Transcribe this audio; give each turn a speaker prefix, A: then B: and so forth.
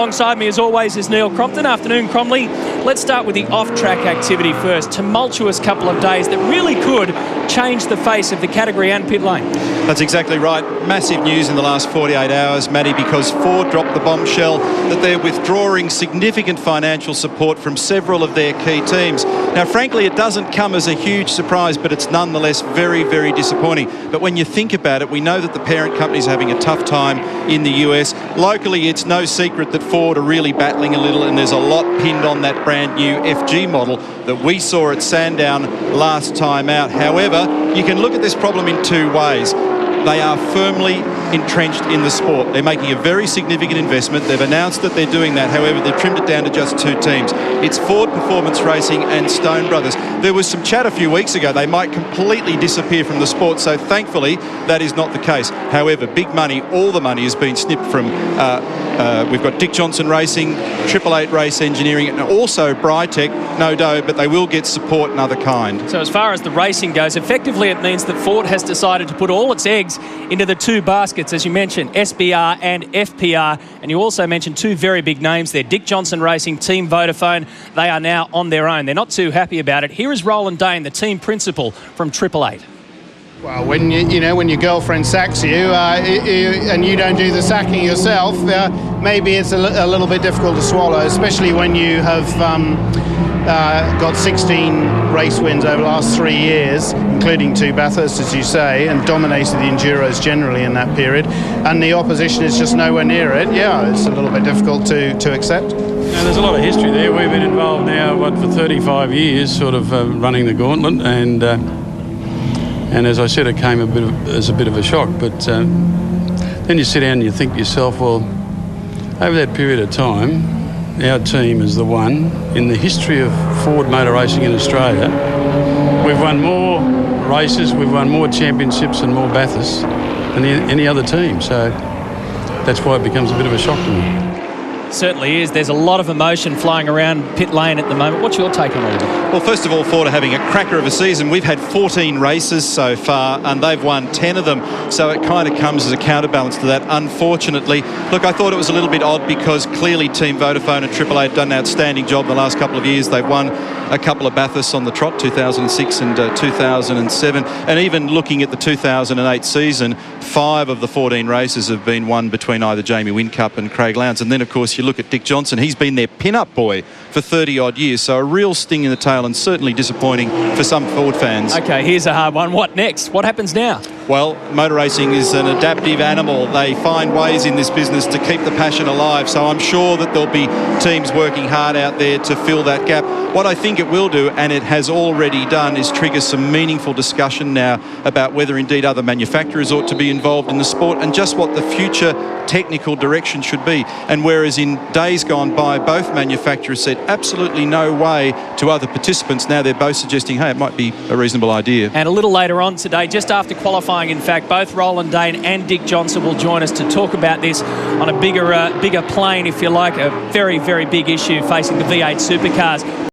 A: Alongside me, as always, is Neil Crompton. Afternoon, Cromley. Let's start with the off-track activity first. Tumultuous couple of days that really could change the face of the category and pit lane.
B: That's exactly right. Massive news in the last 48 hours, Matty, because Ford dropped the bombshell that they're withdrawing significant financial support from several of their key teams. Now, frankly, it doesn't come as a huge surprise, but it's nonetheless very, very disappointing. But when you think about it, we know that the parent companies are having a tough time in the US. Locally, it's no secret that Ford are really battling a little, and there's a lot pinned on that brand new FG model that we saw at Sandown last time out. However, you can look at this problem in two ways. They are firmly entrenched in the sport. They're making a very significant investment. They've announced that they're doing that. However, they've trimmed it down to just two teams. It's Ford Performance Racing and Stone Brothers. There was some chat a few weeks ago they might completely disappear from the sport, so thankfully that is not the case. However, big money, all the money has been snipped from we've got Dick Johnson Racing, 888 Race Engineering, and also Brytech, no dough, but they will get support another kind.
A: So as far as the racing goes, effectively it means that Ford has decided to put all its eggs into the two baskets, as you mentioned, SBR and FPR. And you also mentioned two very big names there, Dick Johnson Racing, Team Vodafone. They are now on their own. They're not too happy about it. Here is Roland Dane, the team principal from 888.
C: Well, when when your girlfriend sacks you and you don't do the sacking yourself, maybe it's a little bit difficult to swallow, especially when you have got 16 race wins over the last 3 years, including 2 Bathursts, as you say, and dominated the Enduros generally in that period, and the opposition is just nowhere near it. Yeah, it's a little bit difficult to accept.
D: Now, there's a lot of history there. We've been involved now, for 35 years, sort of running the gauntlet, and as I said, it came as a bit of a shock. But then you sit down and you think to yourself, well, over that period of time, our team is the one in the history of Ford motor racing in Australia. We've won more races, we've won more championships and more Bathursts than any other team. So that's why it becomes a bit of a shock to me.
A: Certainly is. There's a lot of emotion flying around pit lane at the moment. What's your take on all of it?
B: Well, first of all, Ford are having a cracker of a season. We've had 14 races so far, and they've won 10 of them. So it kind of comes as a counterbalance to that, unfortunately. Look, I thought it was a little bit odd because clearly Team Vodafone and 888 have done an outstanding job the last couple of years. They've won a couple of Bathursts on the trot, 2006 and 2007. And even looking at the 2008 season, 5 of the 14 races have been won between either Jamie Whincup and Craig Lowndes. And then, of course, you look at Dick Johnson. He's been their pin-up boy for 30-odd years. So a real sting in the tail and certainly disappointing for some Ford fans.
A: OK, here's a hard one. What next? What happens now?
B: Well, motor racing is an adaptive animal. They find ways in this business to keep the passion alive. So I'm sure that there'll be teams working hard out there to fill that gap. What I think it will do, and it has already done, is trigger some meaningful discussion now about whether indeed other manufacturers ought to be involved in the sport and just what the future technical direction should be. And whereas in days gone by, both manufacturers said absolutely no way to other participants, now they're both suggesting, hey, it might be a reasonable idea.
A: And a little later on today, just after qualifying, in fact, both Roland Dane and Dick Johnson will join us to talk about this on a bigger plane, if you like, a very, very big issue facing the V8 Supercars.